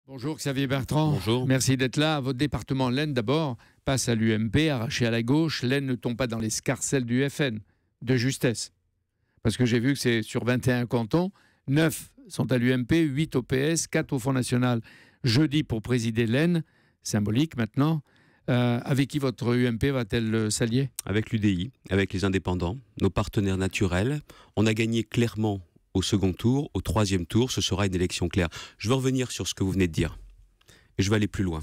Bonjour Xavier Bertrand. Bonjour. Merci d'être là. Votre département, l'Aisne d'abord, passe à l'UMP, arraché à la gauche. L'Aisne ne tombe pas dans l'escarcelle du FN, de justesse. Parce que j'ai vu que c'est sur 21 cantons, 9 sont à l'UMP, 8 au PS, 4 au Front National. Jeudi pour présider l'Aisne, symbolique maintenant. Avec qui votre UMP va-t-elle s'allier? Avec l'UDI, avec les indépendants, nos partenaires naturels. On a gagné clairement au second tour. Au troisième tour, ce sera une élection claire. Je veux revenir sur ce que vous venez de dire. Et je vais aller plus loin.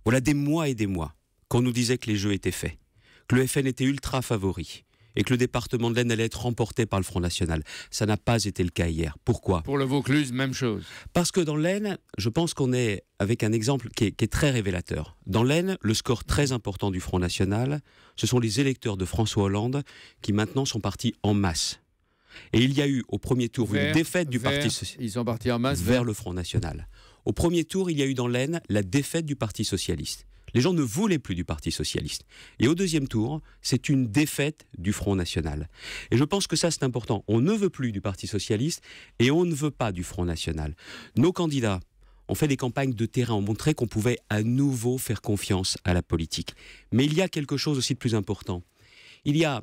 Voilà des mois et des mois qu'on nous disait que les jeux étaient faits, que le FN était ultra favori et que le département de l'Aisne allait être remporté par le Front National. Ça n'a pas été le cas hier. Pourquoi? Pour le Vaucluse, même chose. Parce que dans l'Aisne, je pense qu'on est avec un exemple qui est très révélateur. Dans l'Aisne, le score très important du Front National, ce sont les électeurs de François Hollande qui maintenant sont partis en masse. Et il y a eu au premier tour une défaite du Parti Socialiste. Ils sont partis en masse vers le Front National. Au premier tour, il y a eu dans l'Aisne la défaite du Parti Socialiste. Les gens ne voulaient plus du Parti Socialiste. Et au deuxième tour, c'est une défaite du Front National. Et je pense que ça, c'est important. On ne veut plus du Parti Socialiste et on ne veut pas du Front National. Nos candidats ont fait des campagnes de terrain, ont montré qu'on pouvait à nouveau faire confiance à la politique. Mais il y a quelque chose aussi de plus important. Il y a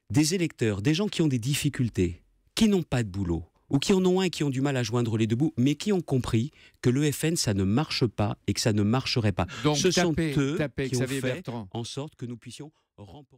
des électeurs, des gens qui ont des difficultés, qui n'ont pas de boulot, ou qui en ont un et qui ont du mal à joindre les deux bouts, mais qui ont compris que le FN, ça ne marche pas et que ça ne marcherait pas. Donc, Ce sont eux tapez qui ont Xavier fait Bertrand. en sorte que nous puissions remporter.